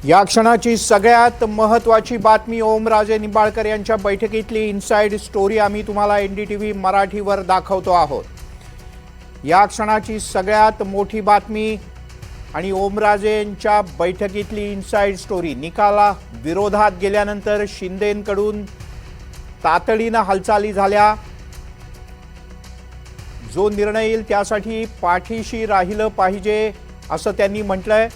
या क्षणाची सगळ्यात महत्त्वाची बातमी ओमराजे निंबाळकर यांच्या बैठकीतली इनसाइड स्टोरी आम्ही तुम्हाला NDTV मराठीवर दाखवतो आहोत। या क्षणाची सगळ्यात मोठी बातमी आणि ओमराजेंच्या बैठकीतली इनसाइड स्टोरी। निकाला विरोधात गेल्यानंतर शिंदेंकडून तातडीने हालचाली झाल्या। जो निर्णय येईल त्यासाठी पाठीशी राहिलं पाहिजे असं त्यांनी म्हटलंय।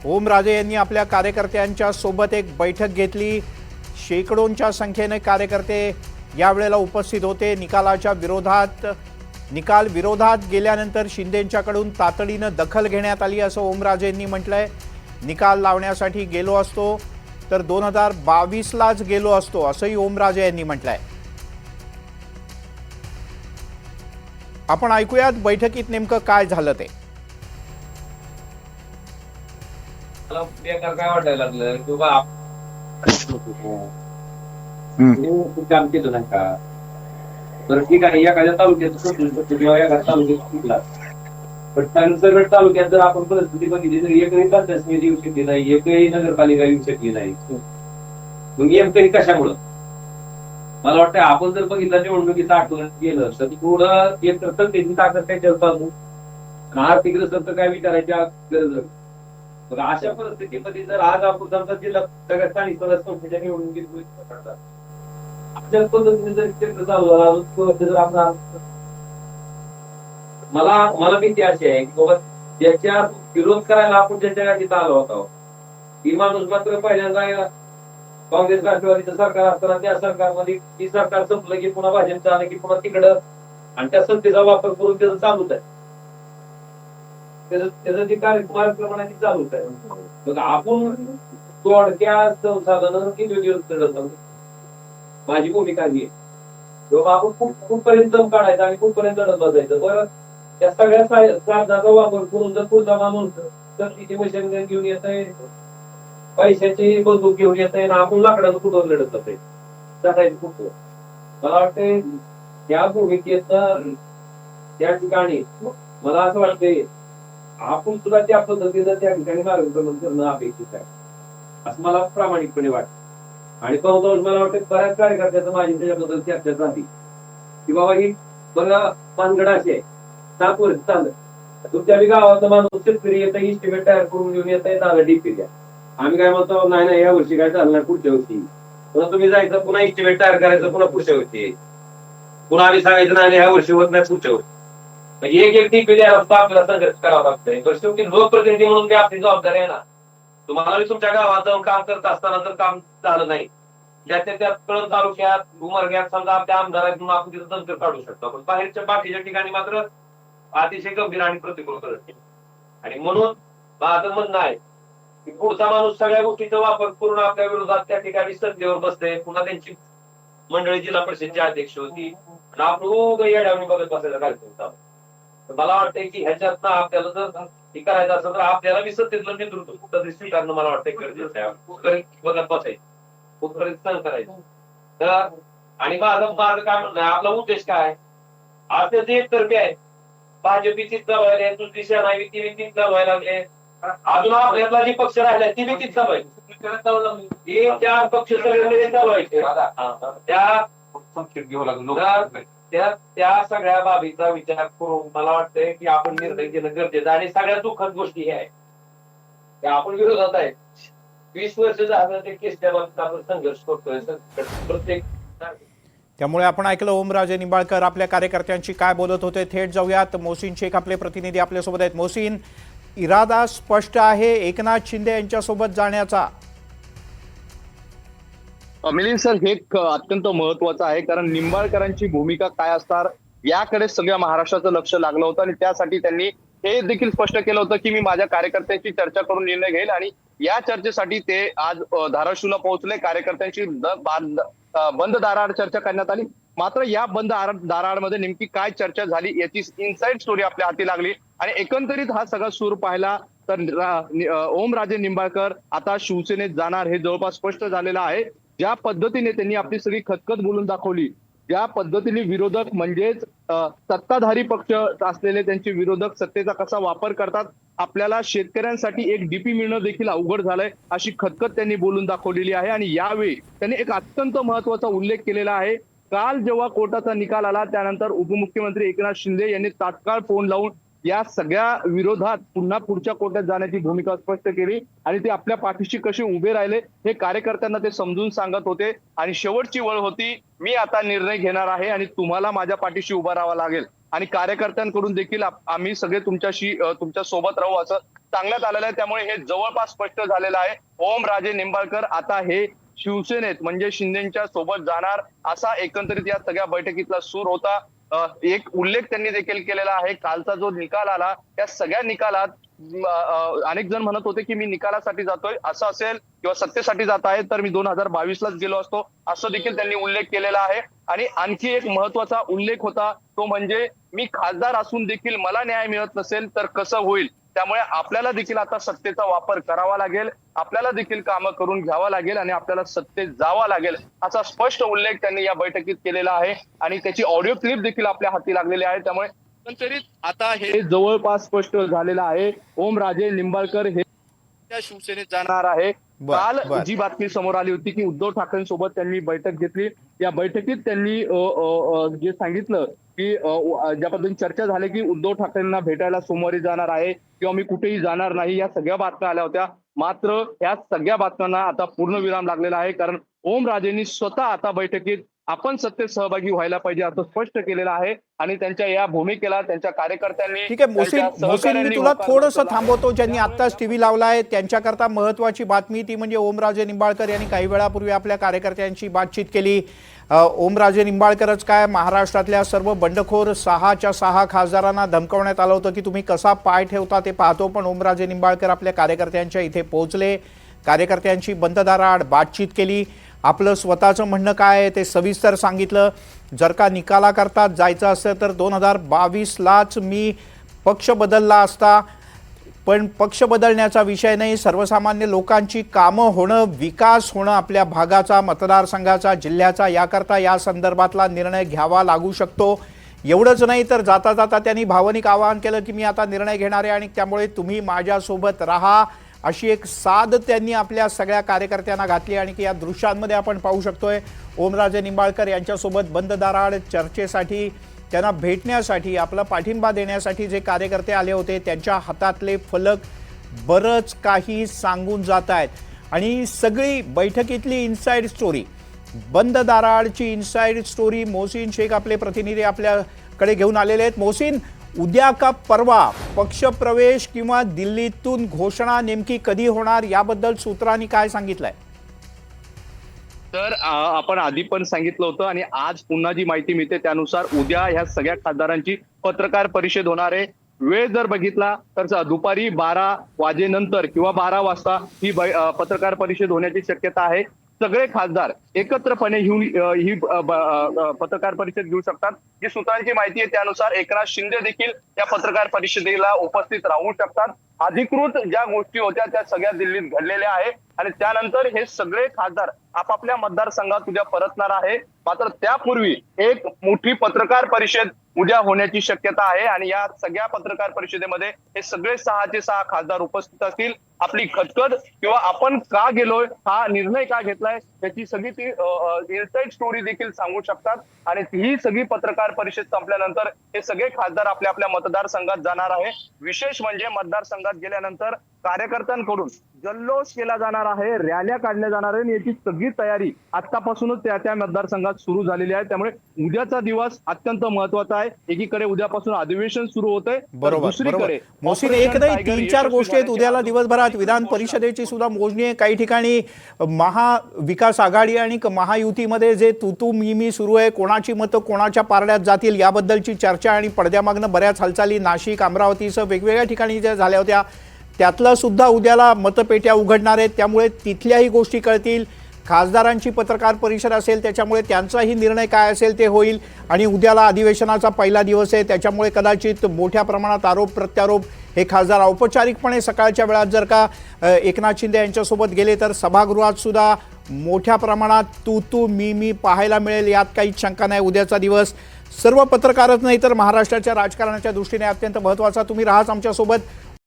ओमराजे यांनी आपल्या कार्यकर्त्यांच्या सोबत एक बैठक घेतली। शेकडोंच्या संख्येने कार्यकर्ते यावेळेला उपस्थित होते। निकाल विरोधात गेल्यानंतर शिंदेंच्याकडून तातडीने दखल घेण्यात आली असं ओमराजेंनी म्हटलंय। निकाल लावण्यासाठी गेलो असतो तर 2022लाच गेलो असतो असंही ओमराजे यांनी म्हटलंय। आपण ऐकूयात बैठकीत नेमकं काय झालं ते। मला बेकार काय वाटायला लागलं की बाबा काम केलं नाही का? तर ठीक आहे, एखाद्या तालुक्यात किंवा एखाद्या तालुक्यात शिकला, पण सगळं तालुक्यात जर आपण परिस्थिती बघितली तर एकही पंचायत समिती येऊ शकली नाही, एकही नगरपालिका येऊ शकली नाही। मग नेमकं कशामुळं? मला वाटतं आपण जर बघितलं निवडणुकीचं आठवण गेलं तर थोडं एक तर त्याची ताकद काय चलतो आर्थिक तर काय विचारायच्या गरज नाही। मग अशा परिस्थितीमध्ये जर आज आपण समजा जिल्हा सगळ्या स्थानिक स्वराज्य संस्थेच्या निवडणुकीत अशा पद्धतीने जर क्षेत्र चालू जर आपला मला भीती अशी आहे की बाबा ज्याच्या विरोध करायला आपण ज्याच्या तिथं आलो होतो ती माणूस मात्र पहिल्यांदा काँग्रेस राष्ट्रवादीचं सरकार असताना त्या सरकारमध्ये ती सरकार संपलं की पुन्हा भाजपचं आलं की पुन्हा तिकडं आणि त्या सत्तेचा वापर करून त्याचं चालूच आहे। त्याचं जे कार्यक्रम चालूच आहे। मग आपण थोडक्या संसाधनं किती दिवस करत आहोत, माझी भूमिका ही आहे तेव्हा आपण कुठपर्यंत दम काढायचा आणि कुठपर्यंत लढत बसायचं। बरं, त्या सगळ्या साधनाचा वापर करून जर पुढचा माणूस तर तिथे मशीन घेऊन येत आहे, पैशाची बंदूक घेऊन येत आहे, आपण लाकडानं कुठं लढत असायचं कुठं। मला वाटतंय त्या भूमिकेत त्या ठिकाणी मला असं वाटतंय आपण सुद्धा त्या पद्धतीनं त्या ठिकाणी मार्गक्रमण करणं अपेक्षित आहे असं मला प्रामाणिकपणे वाटतं। आणि बहुतांश मला वाटतं बऱ्याच कार्यकर्त्याचं माझी त्याच्याबद्दल चर्चा झाली की बाबा ही बघा पानगड असे आहे 7 वर्ष चाललं, तुमच्या गावाचा माणूस शेतकरी येत इस्टिमेट तयार करून घेऊन येत आहे डीपी द्या। आम्ही काय म्हणतो नाही या वर्षी काय चालणार पुढच्या वर्षी, पुन्हा तुम्ही जायचं पुन्हा इस्टिमेट तयार करायचं पुन्हा पुढच्या वर्षी, पुन्हा आम्ही सांगायचं नाही ह्या वर्षी होत नाही पुढच्या वर्षी। म्हणजे एक डीपी द्यायला आपल्याला संघर्ष करावा लागतोय। तर शेवटी लोकप्रतिनिधी म्हणून ते आपली जबाबदारी आहे ना। तुम्हाला तुमच्या गावात जाऊन काम करत असताना जर काम झालं नाही, त्यात कळंब तालुक्यात उमरग्यात समजा आपल्या आमदारातून आपण तिथं तंत्र काढू शकतो, पण बाकीच्या ठिकाणी मात्र अतिशय गंभीर आणि प्रतिकूल परिस्थिती। आणि म्हणून माझं म्हणणं आहे की पुढचा माणूस सगळ्या गोष्टीचा वापर करून आपल्या विरोधात त्या ठिकाणी सत्तेवर बसते, पुन्हा त्यांची मंडळी जिल्हा परिषदची अध्यक्ष होती आणि आपण येड्यावणी बघत बसायला कार्यक्रम। मला वाटतंय की ह्याच्यात आपल्याला जर हे करायचं असेल तर आपल्याला बी सत्तेतलं नेतृत्व कुठं स्वीकारणं मला वाटतंय गरजेचं आहे। कुठपर्यंत बघत बसायचं, कुठपर्यंत सहन करायचं। तर आणि माझं काय म्हणणं आहे, आपला उद्देश काय आज ते एकतर्फी आहे। भाजपी तीच व्हायला, दुसरी सेना ती बी तीच व्हायला लागले, अजून आपल्याला जी पक्ष राहिला ती बी तीच व्हायची। हे 4 पक्ष सगळे चालवायचे त्या सगळ्या बाबीचा विचार करून मला वाटतंय की आपण निर्णय घेणं गरजेचं आणि सगळ्यात दुःखद गोष्टी हे आहे की आपण विरोधात आहे। 20 वर्ष झालं ते केसच्या बाबतीत आपण संघर्ष करतोय प्रत्येक। त्यामुळे आपण ऐकलं ओमराजे निंबाळकर आपल्या कार्यकर्त्यांशी काय बोलत होते। थेट जाऊयात मोहसिन शेख आपले प्रतिनिधी आपल्यासोबत आहेत। मोहसिन, इरादा स्पष्ट आहे एकनाथ शिंदे यांच्यासोबत जाण्याचा। मिलिंद सर, हे अत्यंत महत्वाचं आहे कारण निंबाळकरांची भूमिका काय असणार याकडे सगळ्या महाराष्ट्राचं लक्ष लागलं होतं आणि त्यासाठी त्यांनी हे देखील स्पष्ट केलं होतं की मी माझ्या कार्यकर्त्यांची चर्चा करून निर्णय घेईल आणि या चर्चेसाठी ते आज धाराशिवला पोहोचले। कार्यकर्त्यांची बंद दाराआड चर्चा करण्यात आली, मात्र या बंद दाराआडमध्ये नेमकी काय चर्चा झाली याची इनसाइड स्टोरी आपल्या हाती लागली आणि एकंदरीत हा सगळा सूर पाहिला तर ओमराजे निंबाळकर आता शिवसेनेत जाणार हे जवळपास स्पष्ट झालेलं आहे। ज्या पद्धतीने त्यांनी आपली सगळी खतखत बोलून दाखवली, ज्या पद्धतीने विरोधक म्हणजेच सत्ताधारी पक्ष असलेले त्यांचे विरोधक सत्तेचा कसा वापर करतात आपल्याला शेतकऱ्यांसाठी एक डीपी मिळणं देखील अवघड झालंय, अशी खतखत त्यांनी बोलून दाखवलेली आहे. आणि यावेळी त्यांनी एक अत्यंत महत्वाचा उल्लेख केलेला आहे. काल जेव्हा कोर्टाचा निकाल आला त्यानंतर उपमुख्यमंत्री एकनाथ शिंदे यांनी तात्काळ फोन लावून या सगळ्या विरोधात पुन्हा पुढच्या कोर्टात जाण्याची भूमिका स्पष्ट केली आणि ते आपल्या पाठीशी कसे उभे राहिले हे कार्यकर्त्यांना ते समजून सांगत होते. आणि शेवटची वेळ होती, मी आता निर्णय घेणार आहे आणि तुम्हाला माझ्या पाठीशी उभा राहावं लागेल आणि कार्यकर्त्यांकडून देखील आम्ही सगळे तुमच्या सोबत राहू असं सांगण्यात आलेलं आहे. त्यामुळे हे जवळपास स्पष्ट झालेलं आहे. ओमराजे निंबाळकर आता हे शिवसेनेत म्हणजे शिंदेच्या सोबत जाणार असा एकंदरीत या सगळ्या बैठकीतला सूर होता. एक उल्लेख त्यांनी देखील केलेला आहे. कालचा जो निकाल आला त्या सगळ्या निकालात अनेक जण म्हणत होते की मी निकालासाठी जातोय, असं असेल किंवा सत्तेसाठी जात आहे तर मी 2022लाच गेलो असतो, असं देखील त्यांनी उल्लेख केलेला आहे. आणि आणखी एक महत्वाचा उल्लेख होता तो म्हणजे मी खासदार असून देखील मला न्याय मिळत नसेल तर कसं होईल, त्यामुळे आपल्याला देखील आता सत्तेचा वापर करावा लागेल, आपल्याला देखील कामं करून घ्यावा लागेल आणि आपल्याला सत्तेत जावं लागेल असा स्पष्ट उल्लेख त्यांनी या बैठकीत केलेला आहे. आणि त्याची ऑडिओ क्लिप देखील आपल्या हाती लागलेली आहे. त्यामुळे एकंदरीत आता हे जवळपास स्पष्ट झालेलं आहे. ओमराजे निंबाळकर हे त्या शिवसेनेत जाणार आहे. काल जी बातमी समोर आली होती की उद्धव ठाकरेंसोबत त्यांनी बैठक घेतली, या बैठकीत त्यांनी जे सांगितलं की ज्या पद्धतीने चर्चा झाली की उद्धव ठाकरेंना भेटायला सोमवारी जाणार आहे किंवा मी कुठेही जाणार नाही, या सगळ्या बातम्या आल्या होत्या. मात्र या सगळ्या बातम्यांना आता पूर्णविराम लागलेला आहे, कारण ओमराजेंनी स्वतः आता बैठकीत आपण सत्तेत सहभागी व्हायला पाहिजे असं स्पष्ट केलेलं आहे. आणि त्यांच्या या भूमिकेला त्यांच्या कार्यकर्त्यांनी ठीक आहे मोहसिन, मी तुला थोडंसं थांबवतो. ज्यांनी आत्ताच टीव्ही लावलाय त्यांच्याकरता महत्वाची बातमी ती म्हणजे ओमराजे निंबाळकर यांनी काही वेळापूर्वी आपल्या कार्यकर्त्यांशी बातचीत केली. ओमराजे निंबाळकरच काय, महाराष्ट्रातल्या सर्व बंडखोर 6च्या 6 खासदारांना धमकवण्यात आलं होतं की तुम्ही कसा पाय ठेवता ते पाहतो. पण ओमराजे निंबाळकर आपल्या कार्यकर्त्यांच्या इथे पोहोचले, कार्यकर्त्यांची बंद दाराआड बातचीत केली, आपलं स्वतःचं म्हणणं काय आहे ते सविस्तर सांगितलं. जर का निकालाकरता जायचं असेल तर 2022लाच मी पक्ष बदलला असता, पण पक्ष बदलण्याचा विषय नाही, सर्वसामान्य लोकांची कामं होणं, विकास होणं आपल्या भागाचा, मतदारसंघाचा, जिल्ह्याचा, याकरता या संदर्भातला निर्णय घ्यावा लागू शकतो. एवढंच नाही तर जाता जाता त्यांनी भावनिक आवाहन केलं की मी आता निर्णय घेणार आहे आणि त्यामुळे तुम्ही माझ्यासोबत राहा, अशी एक साध त्यांनी आपल्या सगळ्या कार्यकर्त्यांना घातली. आणि की या दृश्यांमध्ये आपण पाहू शकतोय ओमराजे निंबाळकर यांच्यासोबत बंद दाराआड चर्चेसाठी, त्यांना भेटण्यासाठी, आपला पाठिंबा देण्यासाठी जे कार्यकर्ते आले होते त्यांच्या हातातले फलक बरंच काही सांगून जात आहेत. आणि सगळी बैठकीतली इनसाइड स्टोरी, बंद दाराआडची इनसाइड स्टोरी मोहसिन शेख आपले प्रतिनिधी आपल्याकडे घेऊन आलेले आहेत. मोहसिन, उद्या का परवा पक्षप्रवेश किंवा दिल्लीतून घोषणा नेमकी कधी होणार याबद्दल सूत्रांनी काय सांगितलंय? तर आपण आधी पण सांगितलं होतं आणि आज पुन्हा जी माहिती मिळते त्यानुसार उद्या ह्या सगळ्या खासदारांची पत्रकार परिषद होणार आहे. वेळ जर बघितला तर दुपारी 12 वाजेनंतर किंवा 12 वाजता ही पत्रकार परिषद होण्याची शक्यता आहे. सगळे खासदार एकत्रपणे ही पत्रकार परिषद घेऊ शकतात. जी सूत्रांची माहिती आहे त्यानुसार एकनाथ शिंदे देखील या पत्रकार परिषदेला उपस्थित राहू शकतात. अधिकृत ज्या गोष्टी होत्या त्या सगळ्या दिल्लीत घडलेल्या आहे आणि त्यानंतर हे सगळे खासदार आपापल्या मतदारसंघात उद्या परतणार आहे. मात्र त्यापूर्वी एक मोठी पत्रकार परिषद उद्या होण्याची शक्यता आहे आणि या सगळ्या पत्रकार परिषदेमध्ये हे सगळे 6चे 6 खासदार उपस्थित असतील. आपली खटखट किंवा आपण का गेलोय, हा निर्णय का घेतलाय, त्याची सगळी ती इनसाइड स्टोरी देखील सांगू शकतात. आणि ही सगळी पत्रकार परिषद संपल्यानंतर हे सगळे खासदार आपल्या आपल्या मतदारसंघात जाणार आहे. विशेष म्हणजे मतदारसंघात गेल्यानंतर कार्यकर्त्यांकडून जल्लोष केला जाणार आहे, रॅल्या काढल्या जाणार आहे. याची सगळी तयारी आतापासूनच त्या मतदारसंघात सुरू झालेली आहे. त्यामुळे उद्याचा दिवस अत्यंत महत्वाचा आहे. एकीकडे उद्यापासून अधिवेशन सुरू होतंय, दुसरीकडे मोहसिन एक नाही 3-4 गोष्टी आहेत उद्याला दिवसभरात. विधान परिषदेची सुद्धा मोजणी आहे. काही ठिकाणी महाविकास आघाडी आणि महायुतीमध्ये जे तू मी सुरू आहे, कोणाची मतं कोणाच्या पारड्यात जातील याबद्दलची चर्चा आणि पडद्यामागनं बऱ्याच हालचाली नाशिक, अमरावतीसह वेगवेगळ्या ठिकाणी ज्या झाल्या होत्या त्यातलं सुद्धा उद्याला मतपेट्या उघडणार आहेत. त्यामुळे तिथल्याही गोष्टी कळतील. खासदारांची पत्रकार परिषद असेल त्याच्यामुळे त्यांचाही निर्णय काय असेल ते होईल. आणि उद्याला अधिवेशनाचा पहिला दिवस आहे त्याच्यामुळे कदाचित मोठ्या प्रमाणात आरोप प्रत्यारोप हे खासदार औपचारिकपणे सकाळच्या वेळात जर का एकनाथ शिंदे यांच्यासोबत गेले तर सभागृहात सुद्धा मोठ्या प्रमाणात तू मी पाहायला मिळेल, यात काहीच शंका नाही. उद्याचा दिवस सर्व पत्रकारच नाही तर महाराष्ट्राच्या राजकारणाच्या दृष्टीने अत्यंत महत्त्वाचा. तुम्ही राहाच आमच्यासोबत.